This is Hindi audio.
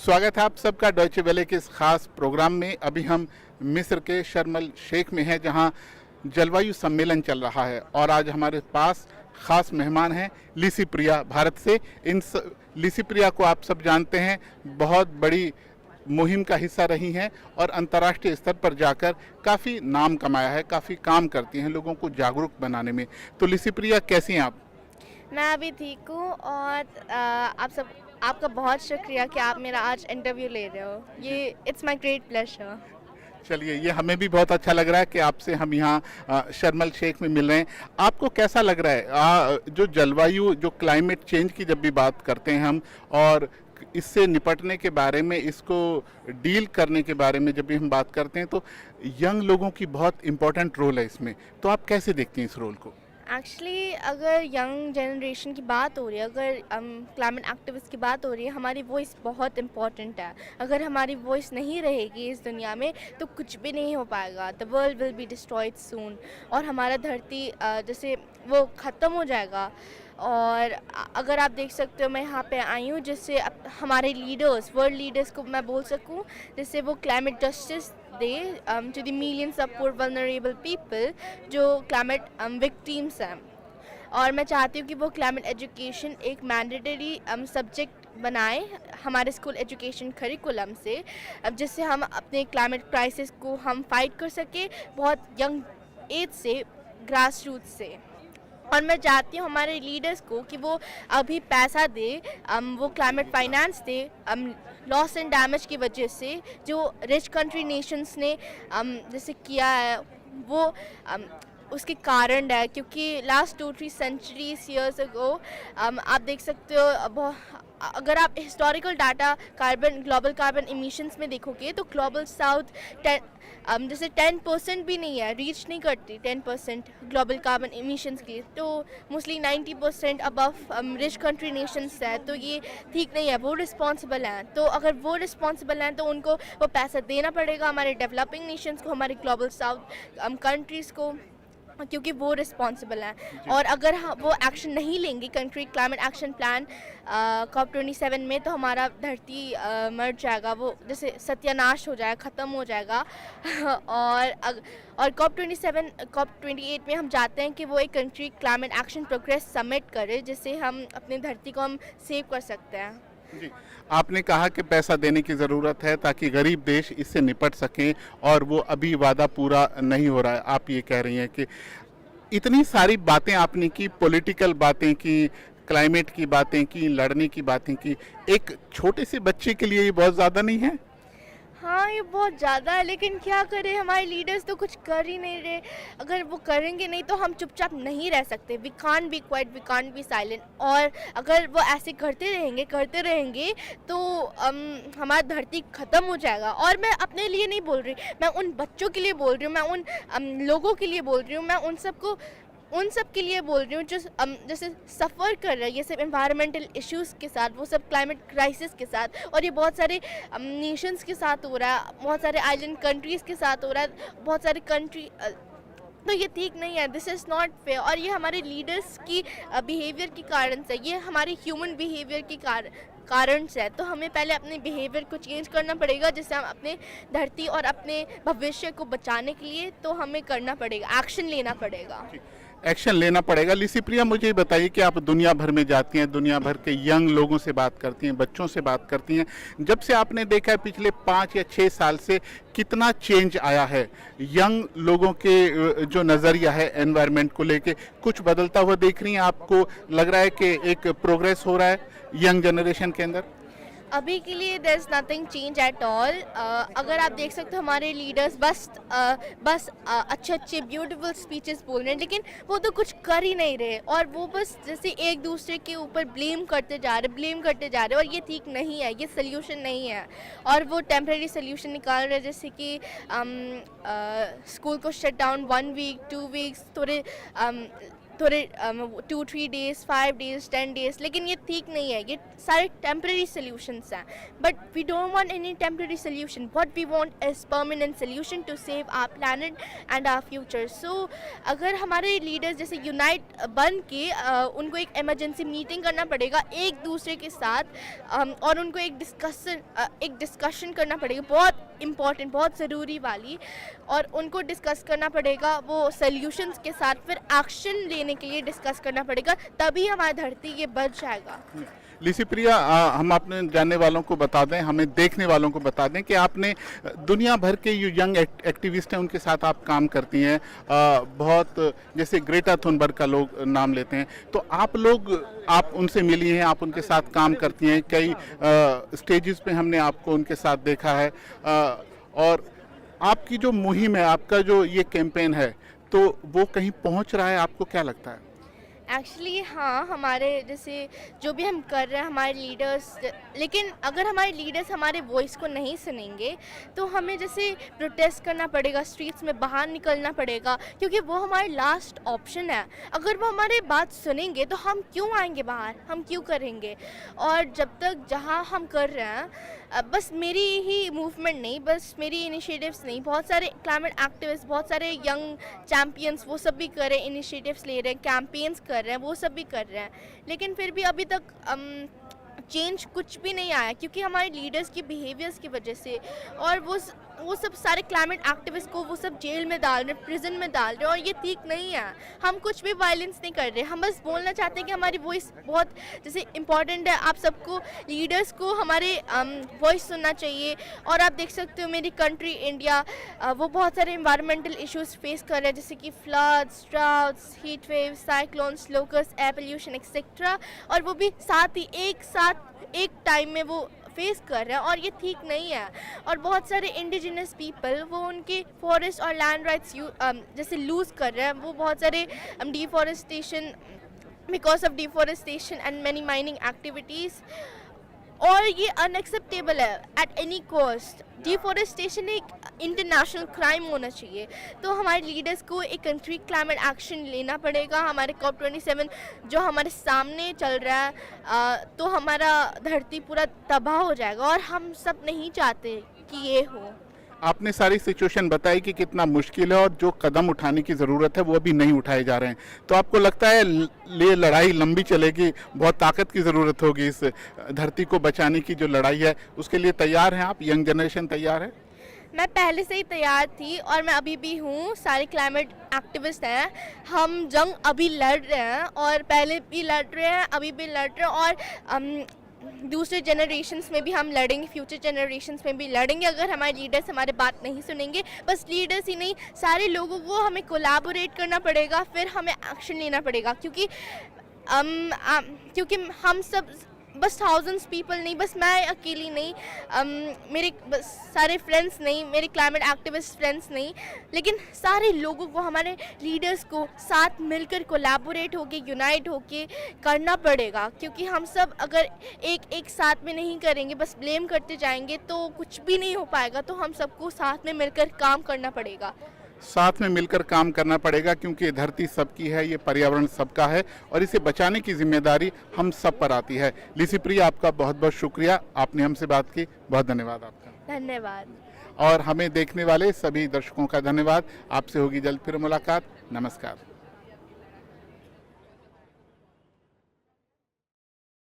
स्वागत है आप सबका डॉयचे वेले के इस खास प्रोग्राम में। अभी हम मिस्र के शर्म अल शेख में हैं, जहां जलवायु सम्मेलन चल रहा है और आज हमारे पास खास मेहमान हैं लिसी प्रिया भारत से। लिसी प्रिया को आप सब जानते हैं, बहुत बड़ी मुहिम का हिस्सा रही हैं और अंतर्राष्ट्रीय स्तर पर जाकर काफ़ी नाम कमाया है, काफ़ी काम करती हैं लोगों को जागरूक बनाने में। तो लिसी प्रिया, कैसी हैं आप? मैं अभी ठीक हूँ और आपका बहुत शुक्रिया कि आप मेरा आज इंटरव्यू ले रहे हो। ये इट्स माय ग्रेट प्लेजर। चलिए, ये हमें भी बहुत अच्छा लग रहा है कि आपसे हम यहाँ शर्म अल शेख में मिल रहे हैं। आपको कैसा लग रहा है जो जलवायु, जो क्लाइमेट चेंज की जब भी बात करते हैं हम, और इससे निपटने के बारे में, इसको डील करने के बारे में जब भी हम बात करते हैं, तो यंग लोगों की बहुत इम्पोर्टेंट रोल है इसमें। तो आप कैसे देखते हैं इस रोल को? एक्चुअली अगर यंग जनरेशन की बात हो रही है, अगर क्लाइमेट एक्टिविस्ट की बात हो रही है, हमारी वॉइस बहुत इम्पॉर्टेंट है। अगर हमारी वॉइस नहीं रहेगी इस दुनिया में तो कुछ भी नहीं हो पाएगा। The world will be destroyed soon और हमारा धरती जैसे वो ख़त्म हो जाएगा। और अगर आप देख सकते हो, मैं यहाँ पे आई हूँ जिससे हमारे लीडर्स, वर्ल्ड लीडर्स को मैं बोल सकूँ, जिससे वो क्लाइमेट जस्टिस दे to the millions of poor vulnerable people जो क्लाइमेट विक्टिम्स हैं। और मैं चाहती हूँ कि वो क्लाइमेट एजुकेशन एक मैंडेटरी सब्जेक्ट बनाए हमारे स्कूल एजुकेशन करिकुलम से, जिससे हम अपने क्लाइमेट क्राइसिस को हम फाइट कर सके बहुत यंग एज से, ग्रास रूट से। और मैं चाहती हूँ हमारे लीडर्स को कि वो अभी पैसा दे, वो climate finance they loss and damage की वजह से जो रिच कंट्री नेशंस ने जैसे किया है, वो उसके कारण है। क्योंकि लास्ट 2-3 सेंचुरीज ईयर्स अगो आप देख सकते हो, अगर आप historical data global carbon emissions में देखोगे तो ग्लोबल साउथ जैसे 10% भी नहीं है, रीच नहीं करती 10% ग्लोबल कार्बन इमिशंस की। तो mostly 90% above rich country Nations है। तो ये ठीक नहीं है, वो रिस्पॉन्सिबल हैं। तो अगर वो रिस्पॉन्सिबल हैं तो उनको वो पैसा देना पड़ेगा, हमारे डेवलपिंग नेशंस को, हमारे ग्लोबल साउथ कंट्रीज़ को, क्योंकि वो रिस्पॉन्सिबल हैं। और अगर वो एक्शन नहीं लेंगे, country climate action plan COP27 में, तो हमारा धरती मर जाएगा, वो जैसे सत्यानाश हो जाएगा, ख़त्म हो जाएगा। और COP28 में हम चाहते हैं कि वो एक country climate action progress summit करे, जिससे हम अपनी धरती को हम सेव कर सकते हैं। जी, आपने कहा कि पैसा देने की ज़रूरत है ताकि गरीब देश इससे निपट सकें, और वो अभी वादा पूरा नहीं हो रहा है। आप ये कह रही हैं कि इतनी सारी बातें आपने की, पॉलिटिकल बातें की, क्लाइमेट की बातें की, लड़ने की बातें की, एक छोटे से बच्चे के लिए ये बहुत ज़्यादा नहीं है? हाँ, ये बहुत ज़्यादा है, लेकिन क्या करें, हमारे लीडर्स तो कुछ कर ही नहीं रहे। अगर वो करेंगे नहीं तो हम चुपचाप नहीं रह सकते। We can't be quiet, we can't be silent. और अगर वो ऐसे करते रहेंगे तो हमारा धरती ख़त्म हो जाएगा। और मैं अपने लिए नहीं बोल रही, मैं उन बच्चों के लिए बोल रही हूँ, मैं उन लोगों के लिए बोल रही हूँ, मैं उन सब के लिए बोल रही हूँ जो जैसे सफ़र कर रहे हैं ये सब एनवायरमेंटल इश्यूज़ के साथ, वो सब क्लाइमेट क्राइसिस के साथ। और ये बहुत सारे नेशंस के साथ हो रहा है, बहुत सारे आइलैंड कंट्रीज़ के साथ हो रहा है, बहुत सारे कंट्री। तो ये ठीक नहीं है, दिस इज़ नॉट फेयर। और ये हमारे लीडर्स की बिहेवियर के कारण से, ये हमारे ह्यूमन बिहेवियर के कारण से है। तो हमें पहले अपने बिहेवियर को चेंज करना पड़ेगा, जिससे हम अपने धरती और अपने भविष्य को बचाने के लिए तो हमें करना पड़ेगा, एक्शन लेना पड़ेगा। एक्शन लेना पड़ेगा। लिसी प्रिया, मुझे ये बताइए कि आप दुनिया भर में जाती हैं, दुनिया भर के यंग लोगों से बात करती हैं, बच्चों से बात करती हैं। जब से आपने देखा है पिछले 5 या 6 साल से कितना चेंज आया है, यंग लोगों के जो नज़रिया है एनवायरनमेंट को लेके, कुछ बदलता हुआ देख रही हैं? आपको लग रहा है कि एक प्रोग्रेस हो रहा है यंग जनरेशन के अंदर? अभी के लिए there is nothing change at all. अगर आप देख सकते हो, हमारे लीडर्स बस अच्छे ब्यूटीफुल स्पीचेस बोल रहे हैं, लेकिन वो तो कुछ कर ही नहीं रहे। और वो बस जैसे एक दूसरे के ऊपर ब्लेम करते जा रहे। और ये ठीक नहीं है, ये सल्यूशन नहीं है। और वो टेम्प्रेरी सल्यूशन निकाल रहे हैं, जैसे कि स्कूल को शट डाउन 1 वीक 2 वीक्स, थोड़े थोड़े 2-3 डेज़ 5 डेज़ 10 डेज़, लेकिन ये ठीक नहीं है, ये सारे टेम्प्रेरी सोल्यूशंस हैं। But we don't want any temporary solution, what we want is permanent solution to save our planet and our future. So अगर हमारे लीडर्स जैसे यूनाइट बन के उनको एक इमरजेंसी मीटिंग करना पड़ेगा एक दूसरे के साथ, और उनको एक डिस्कशन करना पड़ेगा, बहुत इम्पॉर्टेंट, बहुत ज़रूरी वाली, और उनको डिस्कस करना पड़ेगा वो सॉल्यूशंस के साथ, फिर एक्शन लेने के लिए डिस्कस करना पड़ेगा, तभी हमारी धरती ये बच जाएगा। लिसी प्रिया, हम अपने जानने वालों को बता दें, हमें देखने वालों को बता दें कि आपने दुनिया भर के जो यंग एक्टिविस्ट हैं उनके साथ आप काम करती हैं, बहुत जैसे ग्रेटा थुनबर्ग का लोग नाम लेते हैं, तो आप उनसे मिली हैं, आप उनके साथ काम करती हैं, कई स्टेजेस पे हमने आपको उनके साथ देखा है, और आपकी जो मुहिम है, आपका जो ये कैंपेन है, तो वो कहीं पहुंच रहा है, आपको क्या लगता है? एक्चुअली हाँ, हमारे जैसे जो भी हम कर रहे हैं हमारे लीडर्स, लेकिन अगर हमारे लीडर्स हमारे वॉइस को नहीं सुनेंगे तो हमें जैसे प्रोटेस्ट करना पड़ेगा, स्ट्रीट्स में बाहर निकलना पड़ेगा, क्योंकि वो हमारा लास्ट ऑप्शन है। अगर वो हमारी बात सुनेंगे तो हम क्यों आएंगे बाहर, हम क्यों करेंगे? और जब तक जहाँ हम कर रहे हैं, बस मेरी ही मूवमेंट नहीं, बस मेरी इनिशिएटिव्स नहीं, बहुत सारे क्लाइमेट एक्टिविस्ट, बहुत सारे यंग चैम्पियंस, वो सब भी कर रहे हैं, इनिशिएटिव्स ले रहे हैं, कैंपेन्स कर रहे हैं, वो सब भी कर रहे हैं, लेकिन फिर भी अभी तक चेंज कुछ भी नहीं आया, क्योंकि हमारे लीडर्स की बिहेवियर्स की वजह से। और वो सब सारे क्लाइमेट एक्टिविस्ट को वो सब जेल में डाल रहे हैं, प्रिजन में डाल रहे हैं, और ये ठीक नहीं है। हम कुछ भी वायलेंस नहीं कर रहे, हम बस बोलना चाहते हैं कि हमारी वॉइस बहुत जैसे इम्पॉर्टेंट है, आप सबको, लीडर्स को हमारे वॉइस सुनना चाहिए। और आप देख सकते हो मेरी कंट्री इंडिया, वो बहुत सारे इन्वायरमेंटल इश्यूज फेस कर रहे हैं, जैसे कि floods, droughts, heat wave, cyclones, locus, air pollution etcetera, और वो भी साथ ही एक टाइम में वो फेस कर रहे हैं, और ये ठीक नहीं है। और बहुत सारे इंडिजिनस पीपल वो उनके फॉरेस्ट और लैंड राइट्स जैसे लूज़ कर रहे हैं, वो बहुत सारे deforestation, because of deforestation and many mining activities, और ये अनएक्सेप्टेबल है एट एनी कॉस्ट। डिफॉरेस्टेशन एक इंटरनेशनल क्राइम होना चाहिए, तो हमारे लीडर्स को एक कंट्री क्लाइमेट एक्शन लेना पड़ेगा। हमारे COP27 जो हमारे सामने चल रहा है, तो हमारा धरती पूरा तबाह हो जाएगा, और हम सब नहीं चाहते कि ये हो। आपने सारी सिचुएशन बताई कि कितना मुश्किल है, और जो कदम उठाने की ज़रूरत है वो अभी नहीं उठाए जा रहे हैं, तो आपको लगता है ये लड़ाई लंबी चलेगी, बहुत ताकत की ज़रूरत होगी, इस धरती को बचाने की जो लड़ाई है उसके लिए तैयार हैं आप? यंग जनरेशन तैयार है? मैं पहले से ही तैयार थी, और मैं अभी भी हूँ। सारे क्लाइमेट एक्टिविस्ट हैं, हम जंग अभी लड़ रहे हैं, और पहले भी लड़ रहे हैं, अभी भी लड़ रहे हैं, और दूसरे जनरेशन्स में भी हम लड़ेंगे, फ्यूचर जनरेशन्स में भी लड़ेंगे, अगर हमारे लीडर्स हमारे बात नहीं सुनेंगे। बस लीडर्स ही नहीं, सारे लोगों को हमें कोलैबोरेट करना पड़ेगा, फिर हमें एक्शन लेना पड़ेगा, क्योंकि हम सब बस थाउजेंड्स पीपल नहीं, बस मैं अकेली नहीं, मेरे बस सारे फ्रेंड्स नहीं, मेरे क्लाइमेट एक्टिविस्ट फ्रेंड्स नहीं, लेकिन सारे लोगों को, हमारे लीडर्स को साथ मिलकर कोलैबोरेट होके, यूनाइट होके करना पड़ेगा, क्योंकि हम सब अगर एक साथ में नहीं करेंगे, बस ब्लेम करते जाएंगे, तो कुछ भी नहीं हो पाएगा। तो हम सबको साथ में मिलकर काम करना पड़ेगा। साथ में मिलकर काम करना पड़ेगा, क्योंकि धरती सबकी है, ये पर्यावरण सबका है, और इसे बचाने की जिम्मेदारी हम सब पर आती है। लिसी प्रिया, आपका बहुत बहुत शुक्रिया, आपने हमसे बात की, बहुत धन्यवाद आपका। धन्यवाद। और हमें देखने वाले सभी दर्शकों का धन्यवाद। आपसे होगी जल्द फिर मुलाकात। नमस्कार।